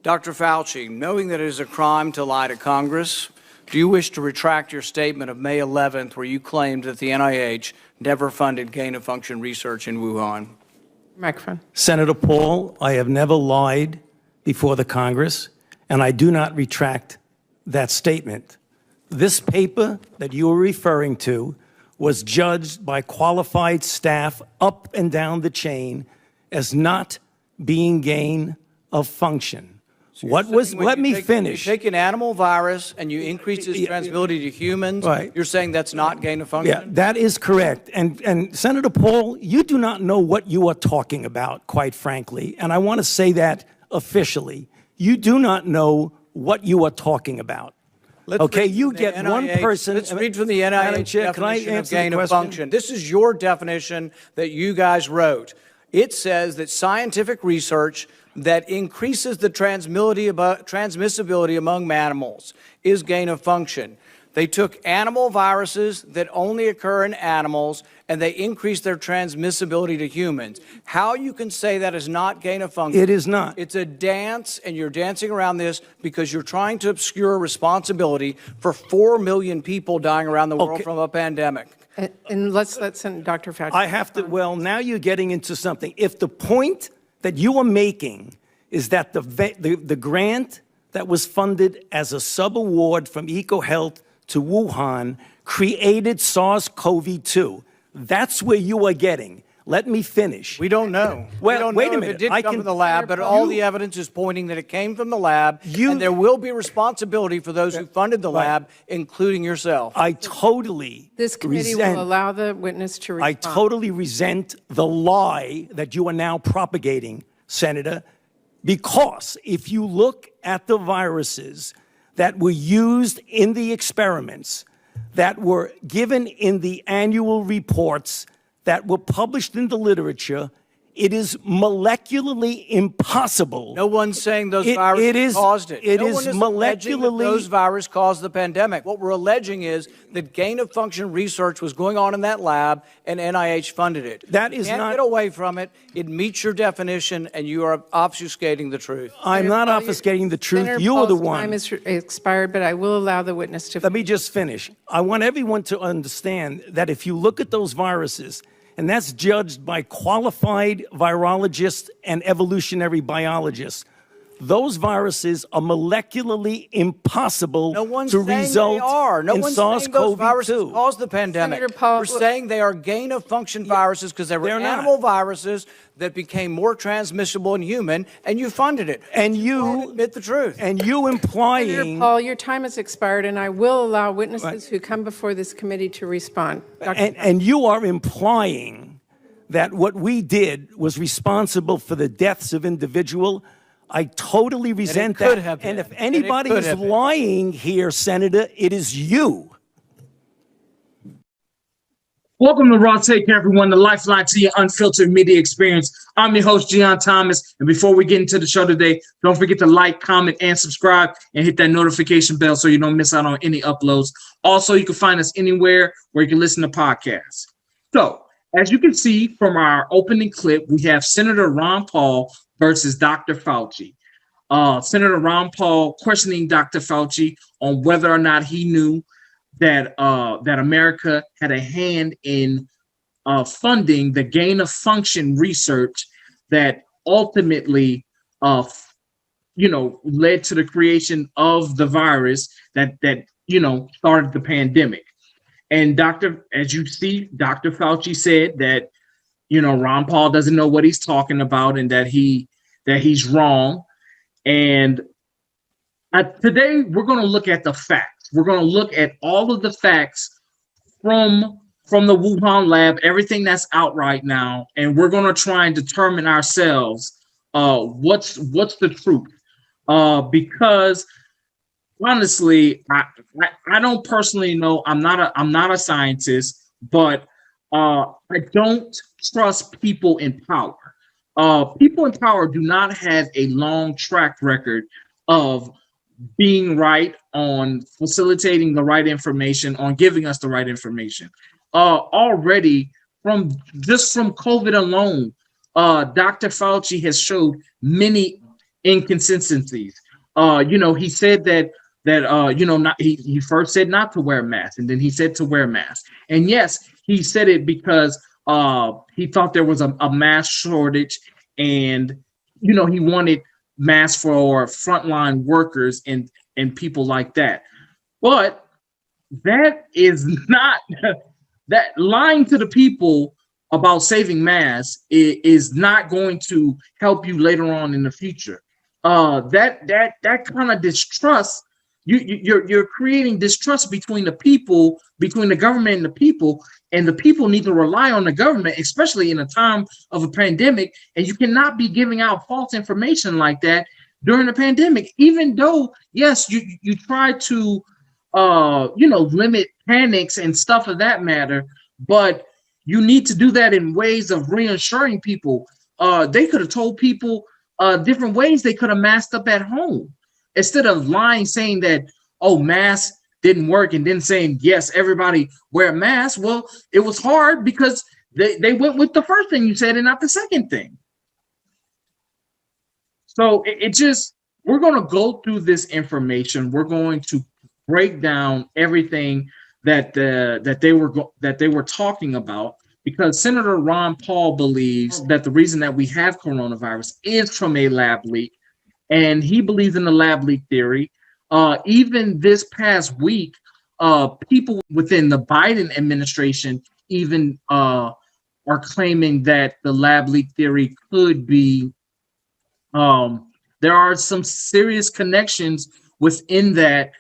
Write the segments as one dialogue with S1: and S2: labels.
S1: Dr. Fauci, knowing that it is a crime to lie to Congress, do you wish to retract your statement of May 11th where you claimed that the NIH never funded gain-of-function research in Wuhan?
S2: Microphone.
S3: Senator Paul, I have never lied before the Congress, and I do not retract that statement. This paper that you are referring to was judged by qualified staff up and down the chain as not being gain of function.
S1: So
S3: let me finish.
S1: You take an animal virus and you increase its transmissibility to humans,
S3: right.
S1: You're saying that's not gain of function?
S3: Yeah, that is correct. And Senator Paul, you do not know what you are talking about, quite frankly. And I want to say that officially. You do not know what you are talking about. Okay, you get one person.
S1: Let's read from the NIH definition of gain of function. This is your definition that you guys wrote. It says that scientific research that increases the transmissibility among mammals is gain of function. They took animal viruses that only occur in animals and they increased their transmissibility to humans. How you can say that is not gain of function?
S3: It is not.
S1: It's a dance, and you're dancing around this because you're trying to obscure responsibility for 4 million people dying around the world from a pandemic.
S2: And let's send Dr. Fauci.
S3: I have to, well, now you're getting into something. If the point that you are making is that the grant that was funded as a sub-award from EcoHealth to Wuhan created SARS-CoV-2. That's where you are getting. Let me finish.
S1: We don't know.
S3: Well,
S1: we don't
S3: wait
S1: know
S3: a minute.
S1: If it did come from the lab, but all the evidence is pointing that it came from the lab, and there will be responsibility for those who funded the lab, including yourself.
S3: I totally
S2: This committee will allow the witness to respond.
S3: I totally resent the lie that you are now propagating, Senator, because if you look at the viruses that were used in the experiments, that were given in the annual reports, that were published in the literature, it is molecularly impossible.
S1: No one's saying those viruses caused it.
S3: It
S1: no
S3: is
S1: one is
S3: molecularly.
S1: That those viruses caused the pandemic. What we're alleging is that gain-of-function research was going on in that lab, and NIH funded it.
S3: That is
S1: you can't
S3: not.
S1: Get away from it. It meets your definition, and you are obfuscating the truth.
S3: I'm not obfuscating the truth.
S2: Senator
S3: You are the
S2: Paul's
S3: one.
S2: time is expired, but I will allow the witness to.
S3: Let me just finish. I want everyone to understand that if you look at those viruses, and that's judged by qualified virologists and evolutionary biologists, those viruses are molecularly impossible to result in SARS-CoV-2.
S1: Viruses caused the pandemic. We're saying they are gain-of-function viruses because they were animal viruses that became more transmissible in human, and you funded it.
S3: And you
S1: admit the truth.
S3: And you implying.
S2: Senator Paul, your time has expired, and I will allow witnesses who come before this committee to respond.
S3: And you are implying that what we did was responsible for the deaths of individuals. I totally resent that. And if anybody is lying here, Senator, it is you.
S4: Welcome to Raw Take, everyone, the lifeline to your unfiltered media experience. I'm your host, Gian Thomas. And before we get into the show today, don't forget to like, comment, and subscribe, and hit that notification bell so you don't miss out on any uploads. Also, you can find us anywhere where you can listen to podcasts. So, as you can see from our opening clip, we have Senator Ron Paul versus Dr. Fauci. Senator Ron Paul questioning Dr. Fauci on whether or not he knew that America had a hand in funding the gain-of-function research that ultimately, led to the creation of the virus that started the pandemic. And as you see, Dr. Fauci said that, Ron Paul doesn't know what he's talking about and that he's wrong. And today we're going to look at the facts. We're going to look at all of the facts from the Wuhan lab, everything that's out right now, and we're going to try and determine ourselves what's the truth. Because honestly, I don't personally know. I'm not a scientist, but I don't trust people in power. People in power do not have a long track record of being right on facilitating the right information, on giving us the right information. Already from COVID alone, Dr. Fauci has showed many inconsistencies. He said he first said not to wear masks, and then he said to wear masks. And yes, he said it because he thought there was a mask shortage, and he wanted masks for frontline workers and people like that. But that is not that lying to the people about saving masks is not going to help you later on in the future. That kind of distrust, you're creating distrust between the people, between the government and the people need to rely on the government, especially in a time of a pandemic. And you cannot be giving out false information like that during the pandemic, even though, yes, you try to limit panics and stuff of that matter, but you need to do that in ways of reassuring people. They could have told people different ways they could have masked up at home instead of lying, saying that, oh, masks didn't work, and then saying, yes, everybody wear a mask. Well, it was hard because they went with the first thing you said and not the second thing. So we're going to go through this information. We're going to break down everything that they were talking about, because Senator Ron Paul believes that the reason that we have coronavirus is from a lab leak, and he believes in the lab leak theory. Even this past week, people within the Biden administration even are claiming that the lab leak theory could be. There are some serious connections within that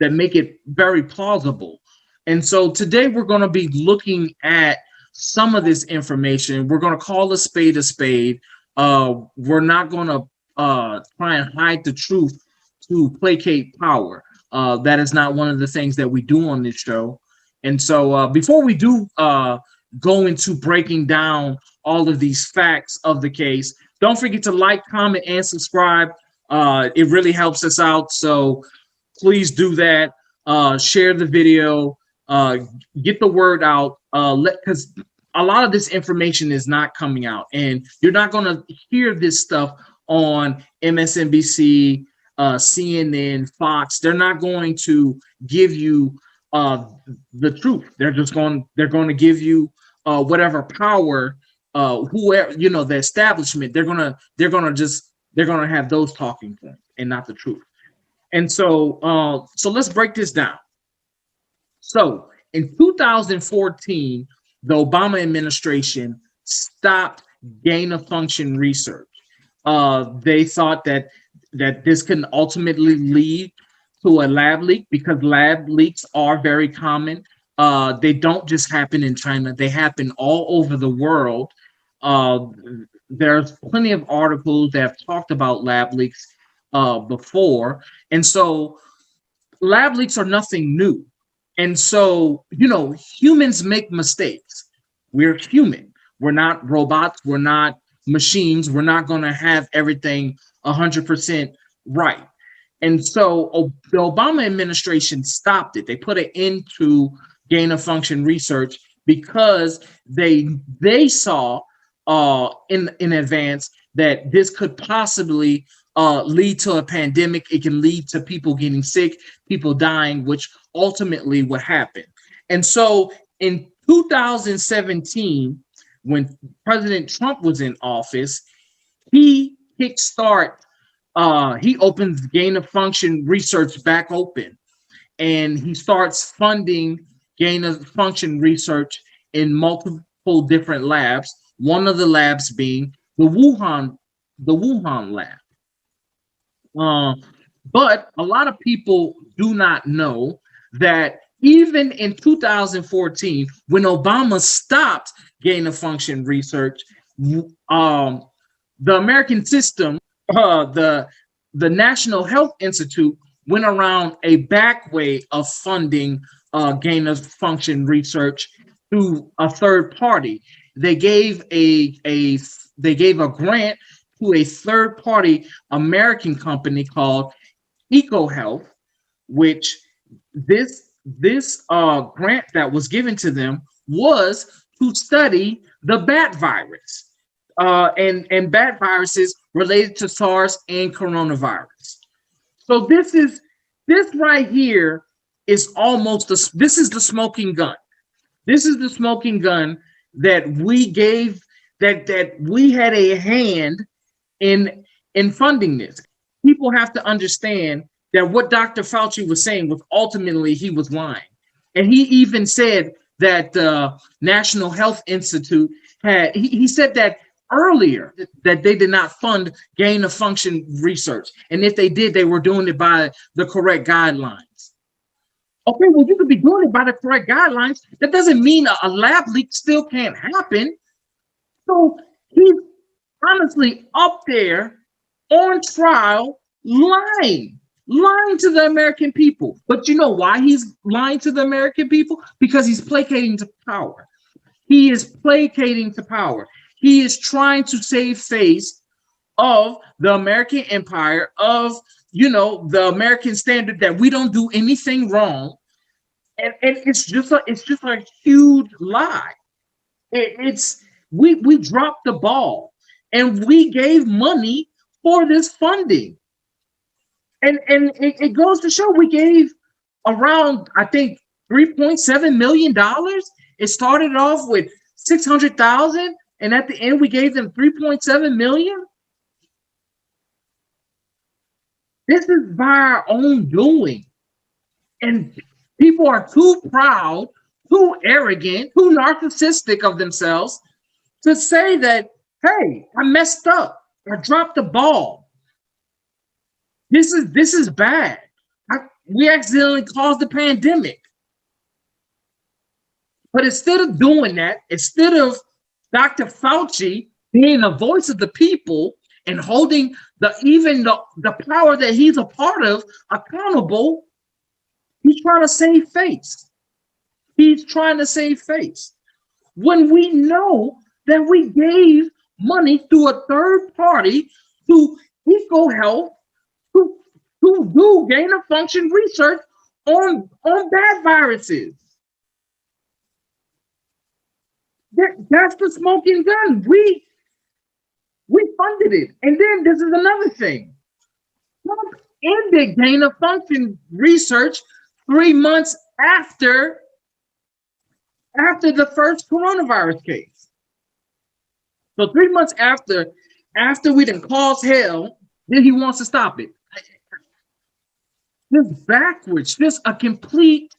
S4: make it very plausible. And so today we're going to be looking at some of this information. We're going to call a spade a spade. We're not going to try and hide the truth to placate power. That is not one of the things that we do on this show. And so before we do go into breaking down all of these facts of the case, don't forget to like, comment, and subscribe. It really helps us out. So please do that. Share the video. Get the word out. Because a lot of this information is not coming out, and you're not going to hear this stuff on MSNBC, CNN, Fox. They're not going to give you the truth. They're going to give you whatever power, whoever, the establishment. They're going to have those talking points and not the truth. And so let's break this down. So in 2014, the Obama administration stopped gain-of-function research. They thought that this can ultimately lead to a lab leak, because lab leaks are very common. They don't just happen in China. They happen all over the world. There's plenty of articles that have talked about lab leaks before. And so lab leaks are nothing new. And so, humans make mistakes. We're human. We're not robots. We're not machines. We're not going to have everything 100% right. And so the Obama administration stopped it. They put an end to gain-of-function research because they saw in advance that this could possibly lead to a pandemic. It can lead to people getting sick, people dying, which ultimately would happen. And so in 2017, when President Trump was in office, he opens gain-of-function research back open, and he starts funding gain-of-function research in multiple different labs. One of the labs being the Wuhan lab. But a lot of people do not know that even in 2014, when Obama stopped gain-of-function research, the American system, the National Health Institute, went around a back way of funding gain-of-function research through a third party. They gave a grant to a third-party American company called EcoHealth, which this grant that was given to them was to study the bat virus. And bat viruses related to SARS and coronavirus. So this right here is almost this is the smoking gun. This is the smoking gun that we gave, that we had a hand in funding this. People have to understand that what Dr. Fauci was saying was ultimately he was lying. And he even said that the National Health Institute he said that earlier that they did not fund gain of function research. And if they did, they were doing it by the correct guidelines. Okay, well, you could be doing it by the correct guidelines. That doesn't mean a lab leak still can't happen. So he's honestly up there on trial lying to the American people. But you know why he's lying to the American people? Because he's placating to power. He is placating to power. He is trying to save face of the American empire, of, the American standard that we don't do anything wrong. And it's just a huge lie. We dropped the ball, and we gave money for this funding. And it goes to show we gave around, I think, $3.7 million. It started off with 600,000, and at the end we gave them 3.7 million. This is by our own doing. And people are too proud, too arrogant, too narcissistic of themselves to say that, hey, I messed up. I dropped the ball. This is bad. We accidentally caused the pandemic. But instead of doing that, instead of Dr. Fauci being the voice of the people and holding the power that he's a part of accountable, he's trying to save face. He's trying to save face. When we know that we gave money through a third party to EcoHealth to do gain of function research on bad viruses. That's the smoking gun. We funded it. And then this is another thing. Trump ended gain of function research 3 months after the first coronavirus case. So 3 months after we done caused hell, then he wants to stop it. This backwards, just a complete,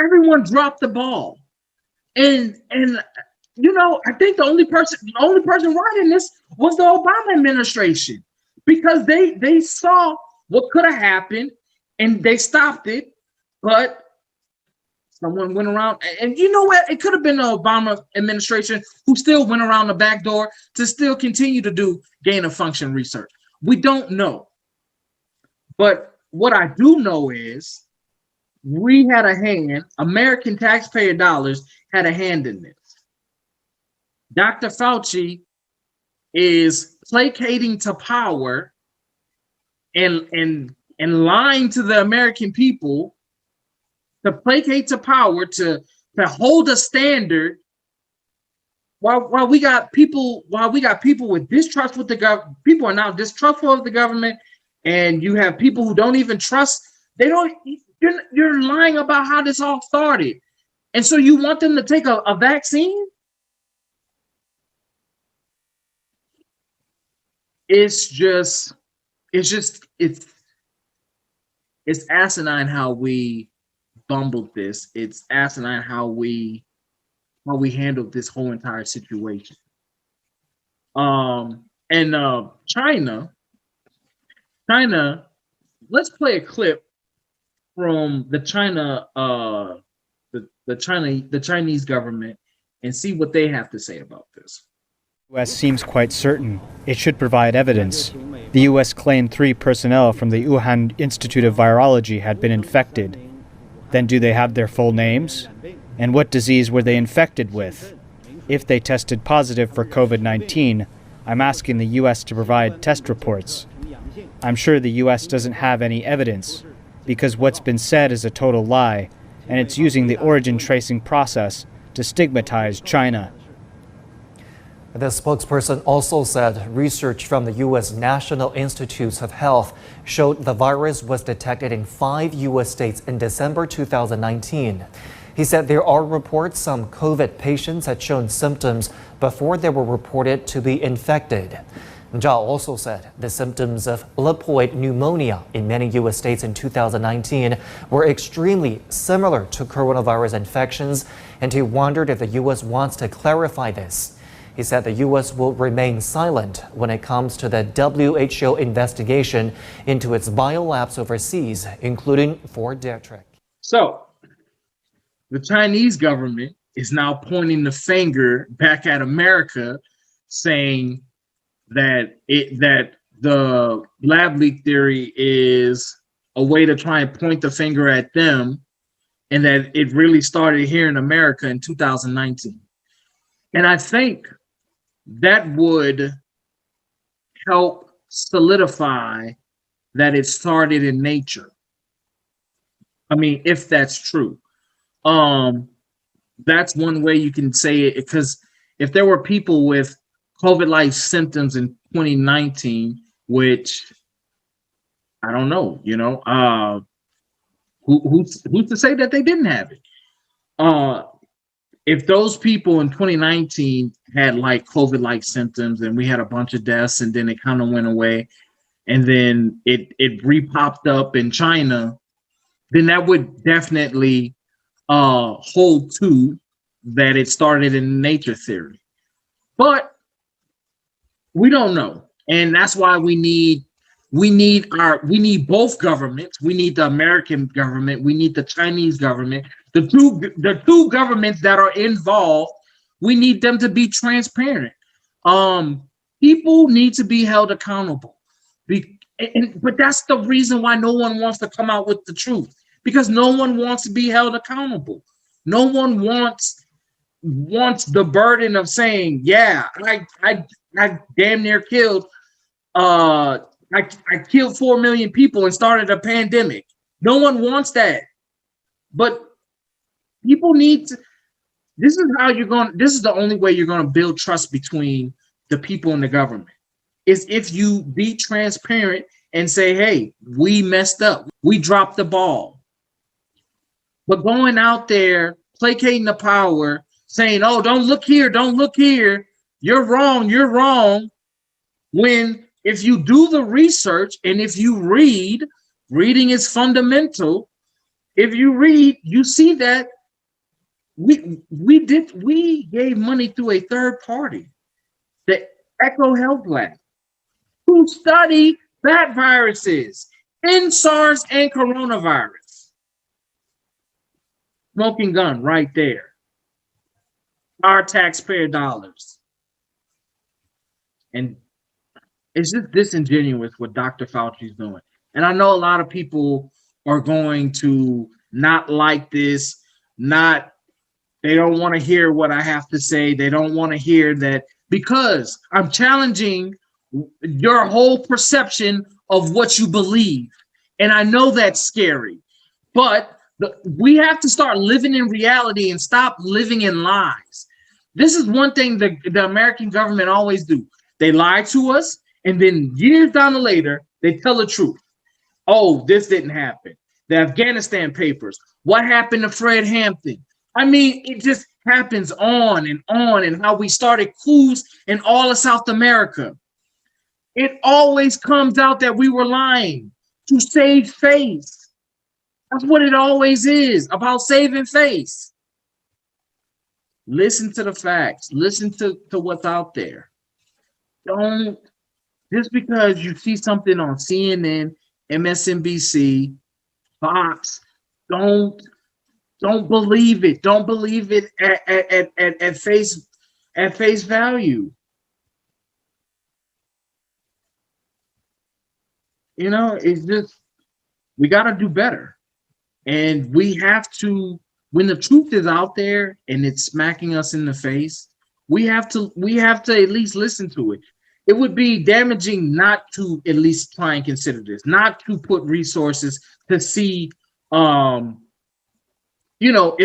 S4: everyone dropped the ball. And I think the only person right in this was the Obama administration, because they saw what could have happened and they stopped it, but someone went around, and you know what? It could have been the Obama administration who still went around the back door to still continue to do gain of function research. We don't know. But what I do know is we had a hand, American taxpayer dollars had a hand in this. Dr. Fauci is placating to power and lying to the American people to placate to power, to hold a standard while we got people with distrust with the government. People are now distrustful of the government, and you have people who don't even trust. You're lying about how this all started. And so you want them to take a vaccine? It's asinine how we bumbled this. It's asinine how we handled this whole entire situation. China, let's play a clip from the Chinese government and see what they have to say about this.
S5: The U.S. seems quite certain it should provide evidence. The U.S. claimed 3 personnel from the Wuhan Institute of Virology had been infected. Then do they have their full names? And what disease were they infected with? If they tested positive for COVID-19, I'm asking the U.S. to provide test reports. I'm sure the U.S. doesn't have any evidence, because what's been said is a total lie, and it's using the origin tracing process to stigmatize China.
S6: The spokesperson also said research from the U.S. National Institutes of Health showed the virus was detected in 5 U.S. states in December 2019. He said there are reports some COVID patients had shown symptoms before they were reported to be infected. Zhao also said the symptoms of lipoid pneumonia in many U.S. states in 2019 were extremely similar to coronavirus infections, and he wondered if the U.S. wants to clarify this. He said the U.S. will remain silent when it comes to the WHO investigation into its biolabs overseas, including Fort Detrick.
S4: So, the Chinese government is now pointing the finger back at America, saying that the lab leak theory is a way to try and point the finger at them, and that it really started here in America in 2019. And I think that would help solidify that it started in nature. I mean, if that's true. That's one way you can say it, because if there were people with COVID-like symptoms in 2019, which I don't know, who's to say that they didn't have it? If those people in 2019 had like COVID-like symptoms and we had a bunch of deaths and then it kind of went away and then it re-popped up in China, then that would definitely hold to that it started in nature theory. But we don't know. And that's why we need both governments. We need the American government. We need the Chinese government. The two governments that are involved, we need them to be transparent. People need to be held accountable. But that's the reason why no one wants to come out with the truth, because no one wants to be held accountable. No one wants the burden of saying, yeah, I damn near killed I killed 4 million people and started a pandemic. No one wants that. But people need to, this is the only way you're going to build trust between the people and the government, is if you be transparent and say, hey, we messed up. We dropped the ball. But going out there, placating the power, saying, oh, don't look here, you're wrong, when if you do the research and if you reading is fundamental. If you read, you see that we gave money to a third party, the Echo Health Lab, who study bat viruses in SARS and coronavirus. Smoking gun right there. Our taxpayer dollars. And it's just disingenuous what Dr. Fauci's doing. And I know a lot of people are going to not like this, they don't want to hear what I have to say. They don't want to hear that, because I'm challenging your whole perception of what you believe. And I know that's scary, but we have to start living in reality and stop living in lies. This is one thing the American government always do. They lie to us, and then years down the later, they tell the truth. Oh, this didn't happen. The Afghanistan papers. What happened to Fred Hampton? I mean, it just happens on, and how we started coups in all of South America. It always comes out that we were lying to save face. That's what it always is, about saving face. Listen to the facts. Listen to what's out there. Don't, just because you see something on CNN, MSNBC, Fox, don't believe it. Don't believe it at face value. It's just, we got to do better. And we have to, when the truth is out there and it's smacking us in the face, we have to at least listen to it. It would be damaging not to at least try and consider this, not to put resources to see, if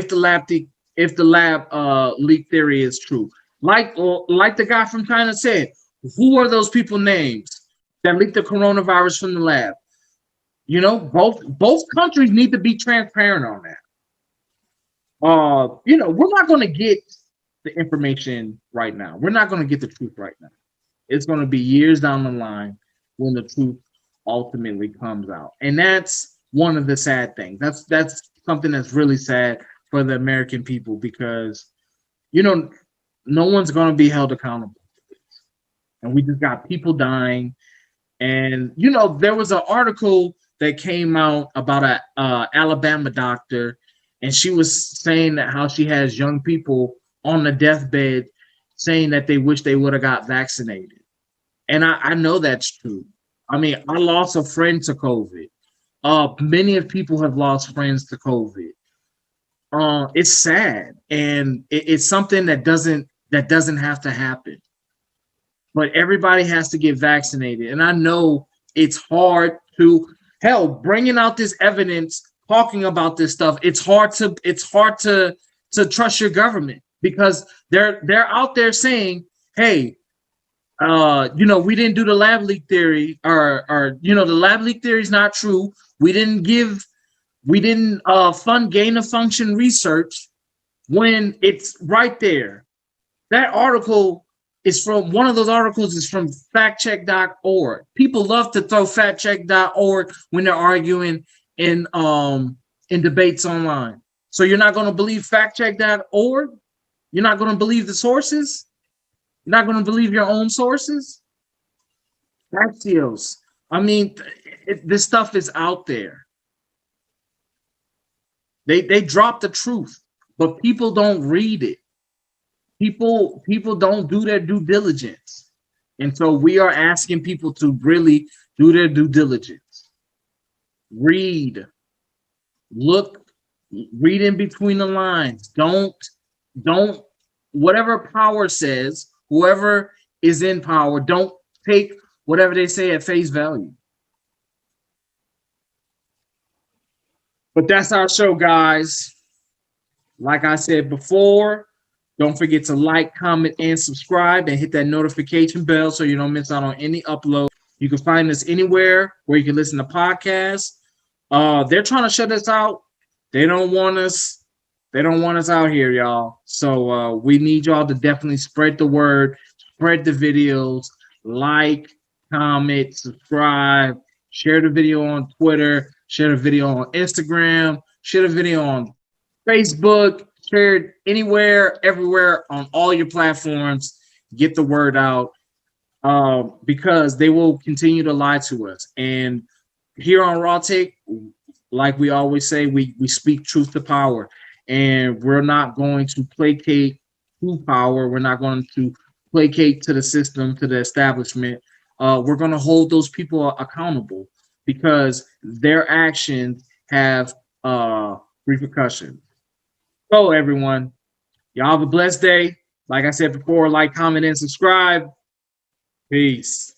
S4: the lab leak theory is true. Like the guy from China said, who are those people names that leaked the coronavirus from the lab? You know, both countries need to be transparent on that. You know, we're not going to get the information right now. We're not going to get the truth right now. It's going to be years down the line when the truth ultimately comes out. And that's one of the sad things. That's something that's really sad for the American people, because, you know, no one's going to be held accountable. And we just got people dying. And, you know, there was an article that came out about a Alabama doctor, and she was saying that how she has young people on the deathbed saying that they wish they would have got vaccinated. And I know that's true. I mean, I lost a friend to COVID. Many of people have lost friends to COVID. It's sad, and it's something that doesn't have to happen. But everybody has to get vaccinated. And I know it's hard to, hell, bringing out this evidence, talking about this stuff. It's hard to trust your government, because they're out there saying, hey, you know, we didn't do the lab leak theory, or you know, the lab leak theory is not true. We didn't fund gain of function research, when it's right there. That article is from, one of those articles is from factcheck.org. People love to throw factcheck.org when they're arguing in debates online. So you're not going to believe factcheck.org? You're not going to believe the sources? You're not going to believe your own sources? Axios. I mean, this stuff is out there. They drop the truth, but people don't read it. People don't do their due diligence. And so we are asking people to really do their due diligence. Read, look, read in between the lines. Don't, whatever power says, whoever is in power, don't take whatever they say at face value. But that's our show, guys. Like I said before, don't forget to like, comment, and subscribe, and hit that notification bell so you don't miss out on any upload. You can find us anywhere where you can listen to podcasts. They're trying to shut us out. They don't want us. They don't want us out here, y'all. So we need y'all to definitely spread the word, spread the videos, like, comment, subscribe, share the video on Twitter, share the video on Instagram, share the video on Facebook, share it anywhere, everywhere, on all your platforms. Get the word out, because they will continue to lie to us. And here on Raw Take, like we always say, we speak truth to power, and we're not going to placate to power. We're not going to placate to the system, to the establishment. We're going to hold those people accountable, because their actions have repercussions. So everyone, y'all have a blessed day. Like I said before, like, comment, and subscribe. Peace.